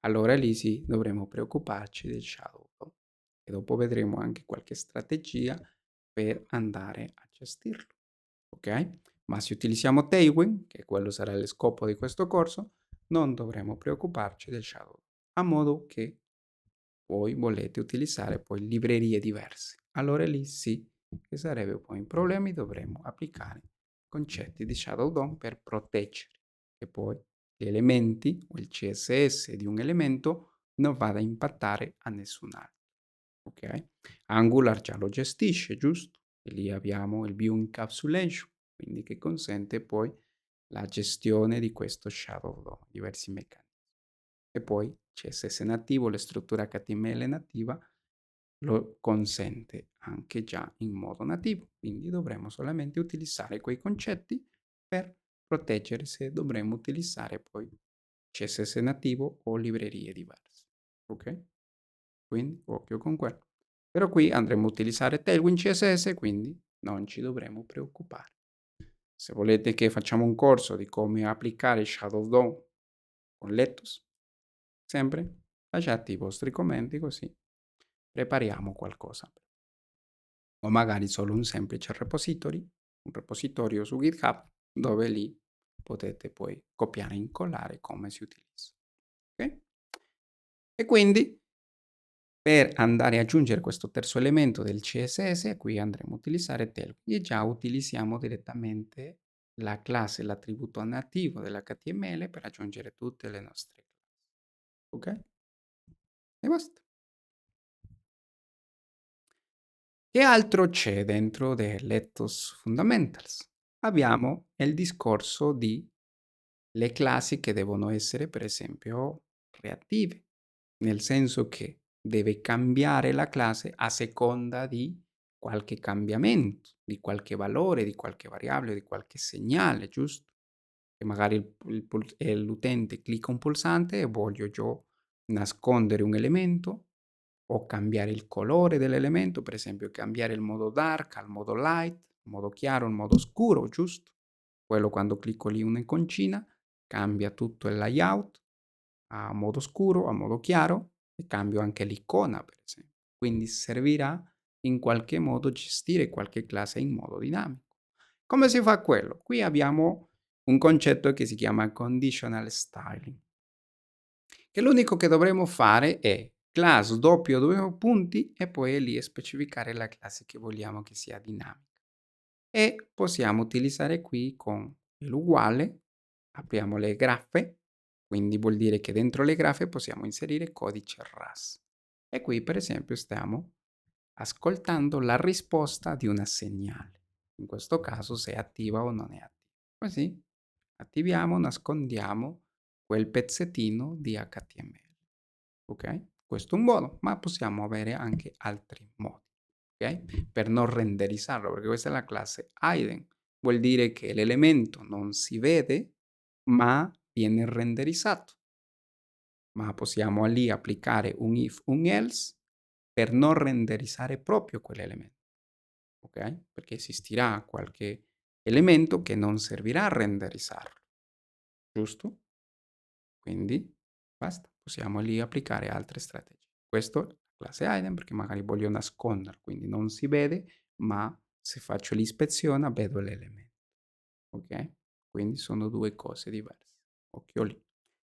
Allora lì sì, dovremo preoccuparci del shadow DOM e dopo vedremo anche qualche strategia per andare a gestirlo, ok? Ma se utilizziamo Tailwind, che quello sarà lo scopo di questo corso, non dovremo preoccuparci del shadow DOM, a modo che voi volete utilizzare poi librerie diverse. Allora lì sì che sarebbe poi un problema e dovremo applicare concetti di Shadow DOM per proteggere che poi gli elementi o il CSS di un elemento non vada a impattare a nessun altro. Ok? Angular già lo gestisce, giusto? E lì abbiamo il view encapsulation, quindi che consente poi la gestione di questo Shadow DOM, diversi meccanismi. E poi CSS nativo, la struttura HTML nativa lo consente anche già in modo nativo, quindi dovremo solamente utilizzare quei concetti per proteggere se dovremo utilizzare poi CSS nativo o librerie diverse. Ok? Quindi occhio con quello. Però qui andremo a utilizzare Tailwind CSS, quindi non ci dovremo preoccupare. Se volete che facciamo un corso di come applicare Shadow DOM con Lettuce, sempre lasciate i vostri commenti così prepariamo qualcosa. O magari solo un semplice repository, un repositorio su GitHub, dove lì potete poi copiare e incollare come si utilizza. Okay? E quindi per andare a aggiungere questo terzo elemento del CSS, qui andremo a utilizzare Tailwind e già utilizziamo direttamente la classe, l'attributo nativo dell'HTML per aggiungere tutte le nostre classi. Ok? E basta. Che altro c'è dentro dell'Ethos Fundamentals? Abbiamo il discorso di le classi che devono essere, per esempio, reattive, nel senso che deve cambiare la classe a seconda di qualche cambiamento, di qualche valore, di qualche variabile, di qualche segnale, giusto? Che magari l'utente clicca un pulsante e voglio io nascondere un elemento o cambiare il colore dell'elemento, per esempio cambiare il modo dark al modo light, modo chiaro al modo scuro, giusto? Quello quando clicco lì un'iconcina cambia tutto il layout a modo scuro, a modo chiaro e cambio anche l'icona, per esempio. Quindi servirà in qualche modo gestire qualche classe in modo dinamico. Come si fa quello? Qui abbiamo un concetto che si chiama conditional styling, che l'unico che dovremo fare è class doppio due punti e poi lì specificare la classe che vogliamo che sia dinamica. E possiamo utilizzare qui con l'uguale, apriamo le graffe, quindi vuol dire che dentro le graffe possiamo inserire codice RAS. E qui per esempio stiamo ascoltando la risposta di una segnale, in questo caso se è attiva o non è attiva. Così attiviamo, nascondiamo quel pezzettino di HTML. Ok? Questo è un modo, ma possiamo avere anche altri modi, ok? Per non renderizzarlo, perché questa è la classe hidden. Vuol dire che l'elemento non si vede, ma viene renderizzato. Ma possiamo lì applicare un if, un else per non renderizzare proprio quell'elemento, ok? Perché esistirà qualche elemento che non servirà a renderizzarlo, giusto? Quindi basta, possiamo lì applicare altre strategie. Questo è la classe hidden perché magari voglio nascondere, quindi non si vede, ma Se faccio l'ispezione vedo l'elemento, ok? Quindi sono due cose diverse. Occhio lì.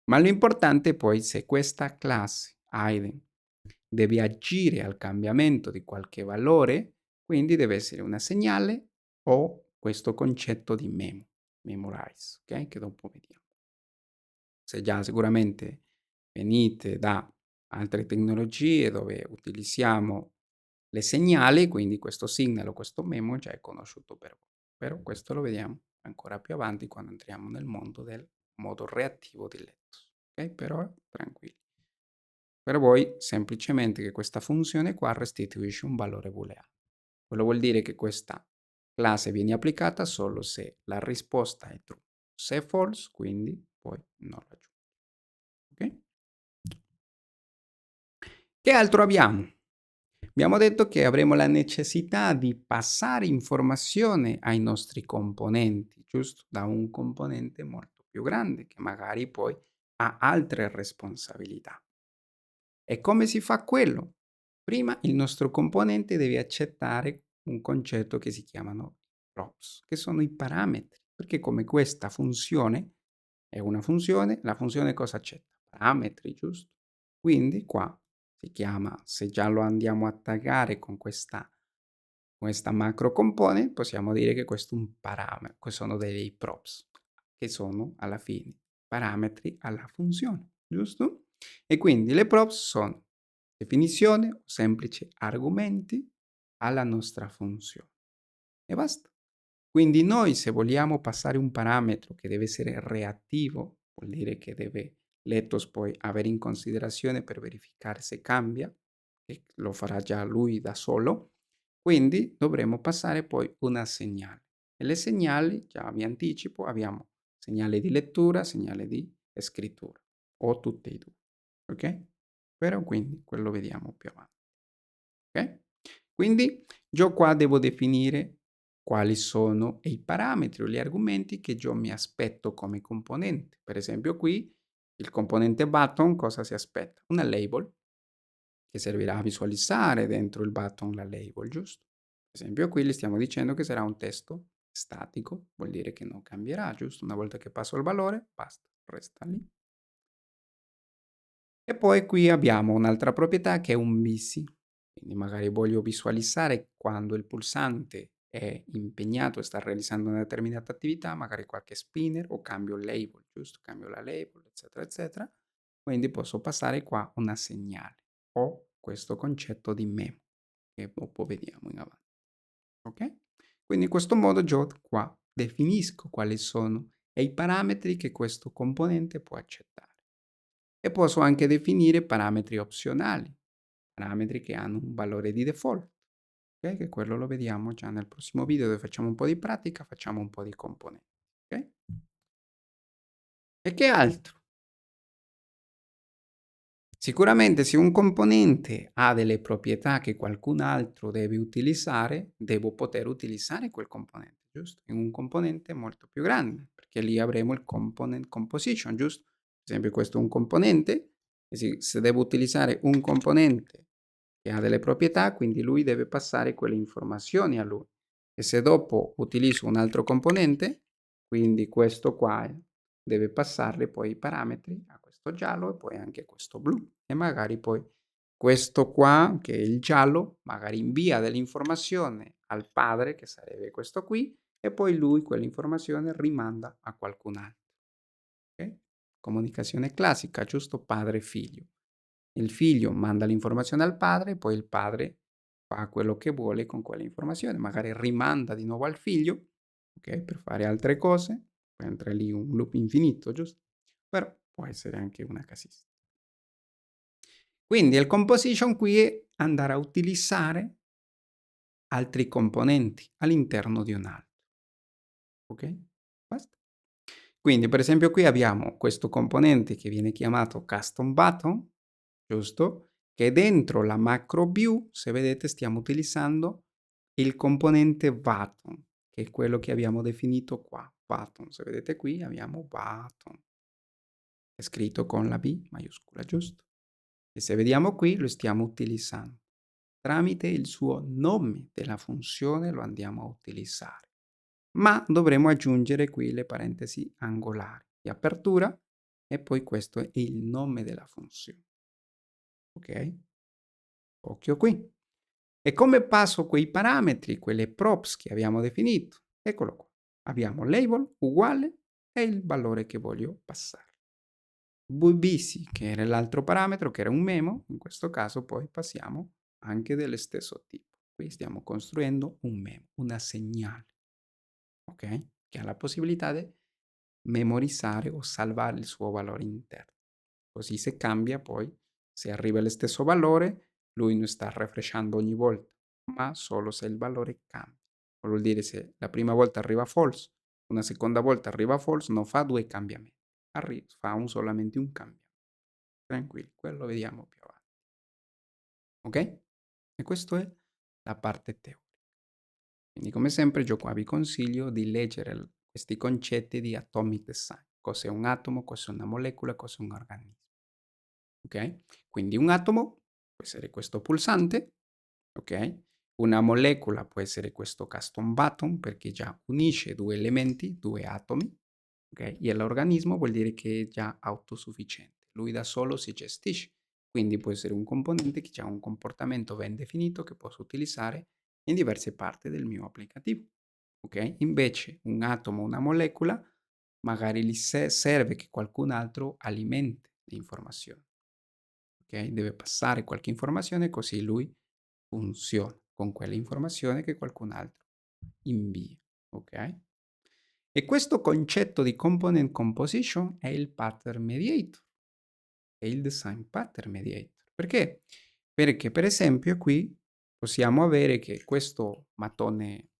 Ma l'importante poi se questa classe hidden deve agire al cambiamento di qualche valore, quindi deve essere una segnale o questo concetto di memorize, ok? Che dopo vediamo. Se già sicuramente venite da altre tecnologie dove utilizziamo le segnali, quindi questo signal o questo memo già è conosciuto per voi. Però questo lo vediamo ancora più avanti quando entriamo nel mondo del modo reattivo di Lettos. Ok? Però tranquilli. Per voi semplicemente che questa funzione qua restituisce un valore booleano. Quello vuol dire che questa classe viene applicata solo se la risposta è true. Se è false, quindi poi non la aggiungo. Ok? Che altro abbiamo? Abbiamo detto che avremo la necessità di passare informazione ai nostri componenti, giusto? Da un componente molto più grande che magari poi ha altre responsabilità. E come si fa quello? Prima il nostro componente deve accettare un concetto che si chiamano props, che sono i parametri, perché come questa funzione è una funzione, la funzione cosa accetta? Parametri, giusto? Quindi qua si chiama, se già lo andiamo a taggare con questa macro component, possiamo dire che questo è un parametro, questi sono dei props, che sono alla fine parametri alla funzione, giusto? E quindi le props sono definizione o semplici argomenti alla nostra funzione. E basta. Quindi noi se vogliamo passare un parametro che deve essere reattivo, vuol dire che deve l'ethos poi avere in considerazione per verificare se cambia, e lo farà già lui da solo, quindi dovremo passare poi una segnale. E le segnali, già vi anticipo, abbiamo segnale di lettura, segnale di scrittura, o tutte e due, ok? Però quindi quello vediamo più avanti. Okay? Quindi io qua devo definire quali sono i parametri o gli argomenti che io mi aspetto come componente. Per esempio qui il componente button cosa si aspetta? Una label che servirà a visualizzare dentro il button la label, giusto? Per esempio qui le stiamo dicendo che sarà un testo statico, vuol dire che non cambierà, giusto? Una volta che passo il valore, basta, resta lì. E poi qui abbiamo un'altra proprietà che è un busy, quindi magari voglio visualizzare quando il pulsante è impegnato e sta realizzando una determinata attività, magari qualche spinner o cambio il label, giusto? Cambio la label, eccetera, eccetera. Quindi posso passare qua una segnale o questo concetto di memo che dopo vediamo in avanti. Ok? Quindi in questo modo io qua definisco quali sono i parametri che questo componente può accettare. E posso anche definire parametri opzionali, parametri che hanno un valore di default, okay? Che quello lo vediamo già nel prossimo video dove facciamo un po' di pratica, facciamo un po' di componenti. Okay? E che altro? Sicuramente se un componente ha delle proprietà che qualcun altro deve utilizzare, devo poter utilizzare quel componente, giusto? In un componente molto più grande, perché lì avremo il component composition, giusto? Per esempio questo è un componente, e se devo utilizzare un componente che ha delle proprietà, quindi lui deve passare quelle informazioni a lui. E se dopo utilizzo un altro componente, quindi questo qua deve passarle poi i parametri a questo giallo e poi anche a questo blu. E magari poi questo qua, che è il giallo, magari invia dell'informazione al padre, che sarebbe questo qui, e poi lui quell'informazione rimanda a qualcun altro. Okay? Comunicazione classica, giusto? Padre e figlio. Il figlio manda l'informazione al padre, poi il padre fa quello che vuole con quell'informazione, magari rimanda di nuovo al figlio, ok, per fare altre cose, poi entra lì un loop infinito, giusto? Però può essere anche una casistica. Quindi il composition qui è andare a utilizzare altri componenti all'interno di un altro, ok? Basta. Quindi per esempio qui abbiamo questo componente che viene chiamato custom button, giusto? Che dentro la macro view, se vedete, stiamo utilizzando il componente button, che è quello che abbiamo definito qua. Button, se vedete qui abbiamo button, è scritto con la B maiuscola, giusto? E se vediamo qui lo stiamo utilizzando. tramite il suo nome della funzione lo andiamo a utilizzare. Ma dovremo aggiungere qui le parentesi angolari di apertura e poi questo è il nome della funzione. Ok? Occhio qui. E come passo quei parametri, quelle props che abbiamo definito? Eccolo qua. Abbiamo label uguale e il valore che voglio passare. VBC, che era l'altro parametro, che era un memo, in questo caso poi passiamo anche dello stesso tipo. Qui stiamo costruendo un memo, una segnale, ok? Che ha la possibilità di memorizzare o salvare il suo valore interno. Così se cambia poi, se arriva allo stesso valore, lui non sta refreshando ogni volta, ma solo se il valore cambia. Vuol dire se la prima volta arriva false, una seconda volta arriva false, non fa due cambiamenti, fa solamente un cambio. Tranquilli, quello vediamo più avanti. Ok? E questa è la parte teorica. Quindi come sempre io qua vi consiglio di leggere questi concetti di atomic design. Cos'è un atomo, cos'è una molecola, cos'è un organismo. Ok? Quindi un atomo può essere questo pulsante, ok? Una molecola può essere questo custom button perché già unisce due elementi, due atomi, ok? E l'organismo vuol dire che è già autosufficiente, lui da solo si gestisce, quindi può essere un componente che ha un comportamento ben definito che posso utilizzare in diverse parti del mio applicativo, ok? Invece un atomo, una molecola, magari gli serve che qualcun altro alimenti l'informazione. Okay, deve passare qualche informazione così lui funziona con quell'informazione che qualcun altro invia, okay? E questo concetto di component composition è il pattern mediator, è il design pattern mediator. Perché? Perché per esempio qui possiamo avere che questo mattone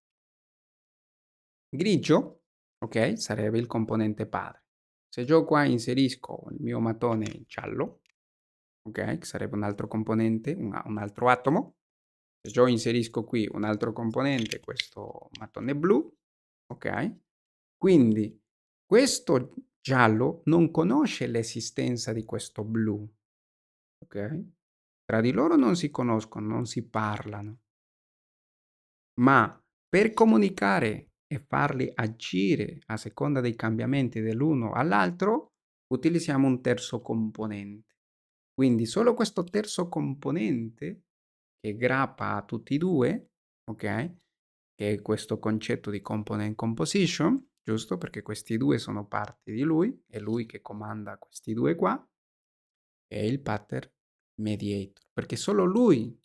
grigio, okay, sarebbe il componente padre. Se io qua inserisco il mio mattone giallo, okay, che sarebbe un altro componente, un altro atomo. Se io inserisco qui un altro componente, questo mattone blu, ok? Quindi questo giallo non conosce l'esistenza di questo blu, ok? Tra di loro non si conoscono, non si parlano, ma per comunicare e farli agire a seconda dei cambiamenti dell'uno all'altro, utilizziamo un terzo componente. Quindi solo questo terzo componente che grappa a tutti e due, ok? Che è questo concetto di component composition, giusto? Perché questi due sono parti di lui, è lui che comanda questi due qua, è il pattern mediator, perché solo lui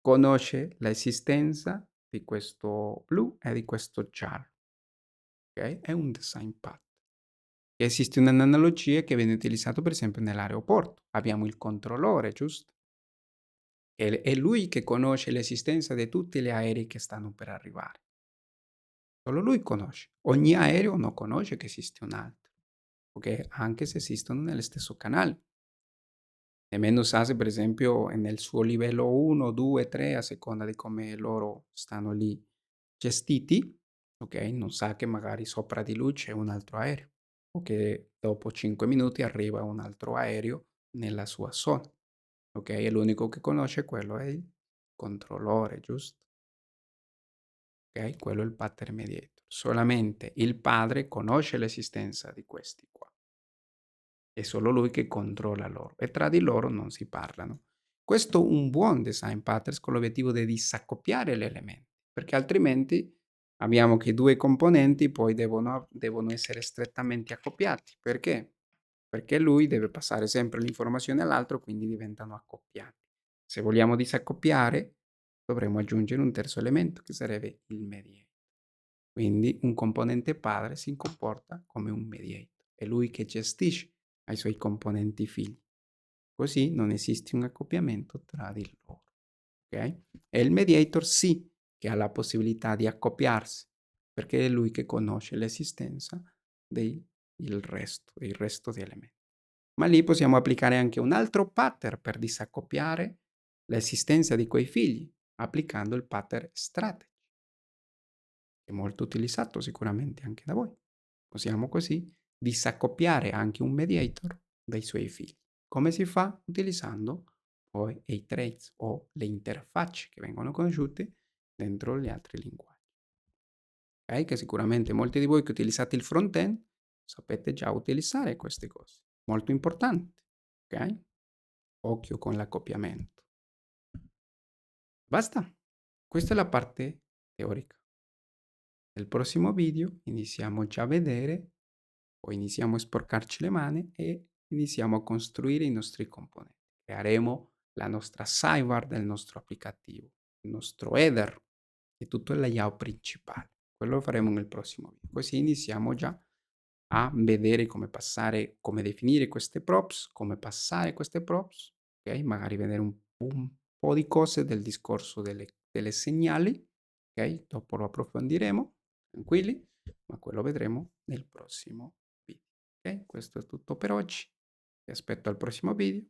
conosce l'esistenza di questo blu e di questo giallo, ok? È un design pattern. Esiste un'analogia che viene utilizzato per esempio nell'aeroporto. Abbiamo il controllore, giusto? È lui che conosce l'esistenza di tutti gli aerei che stanno per arrivare. Solo lui conosce. Ogni aereo non conosce che esiste un altro, okay, anche se esistono nello stesso canale. Nemmeno sa se per esempio è nel suo livello 1, 2, 3, a seconda di come loro stanno lì gestiti, okay, non sa che magari sopra di lui c'è un altro aereo o che dopo 5 minuti arriva un altro aereo nella sua zona, okay, e l'unico che conosce quello è il controllore, giusto? Okay, quello è il pattern mediator. Solamente il padre conosce l'esistenza di questi qua. È solo lui che controlla loro e tra di loro non si parlano. Questo è un buon design patterns con l'obiettivo di disaccoppiare gli elementi, perché altrimenti abbiamo che due componenti poi devono essere strettamente accoppiati. Perché? Perché lui deve passare sempre l'informazione all'altro, quindi diventano accoppiati. Se vogliamo disaccoppiare, dovremo aggiungere un terzo elemento che sarebbe il mediator. Quindi un componente padre si comporta come un mediator, è lui che gestisce ai suoi componenti figli. Così non esiste un accoppiamento tra di loro. Okay? E il mediator sì che ha la possibilità di accoppiarsi, perché è lui che conosce l'esistenza del resto di elementi. Ma lì possiamo applicare anche un altro pattern per disaccoppiare l'esistenza di quei figli, applicando il pattern strategy. È molto utilizzato sicuramente anche da voi. Possiamo così disaccoppiare anche un mediator dai suoi figli. Come si fa? Utilizzando o i traits o le interfacce che vengono conosciute dentro gli altri linguaggi. Okay? Che sicuramente molti di voi che utilizzate il front-end sapete già utilizzare queste cose. Molto importanti, okay? Occhio con l'accoppiamento. Basta. Questa è la parte teorica. Nel prossimo video iniziamo già a vedere o iniziamo a sporcarci le mani e iniziamo a costruire i nostri componenti. Creeremo la nostra sidebar del nostro applicativo, il nostro header e tutto il layout principale. Quello lo faremo nel prossimo video. Così iniziamo già a vedere come passare, come definire queste props, come passare queste props, ok? Magari vedere un po' di cose del discorso delle segnali, ok? Dopo lo approfondiremo, tranquilli, ma quello vedremo nel prossimo video. Ok? Questo è tutto per oggi. Vi aspetto al prossimo video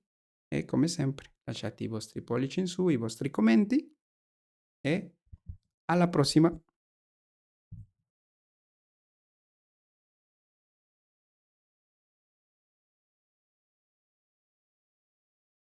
e come sempre lasciate i vostri pollici in su, i vostri commenti e alla prossima.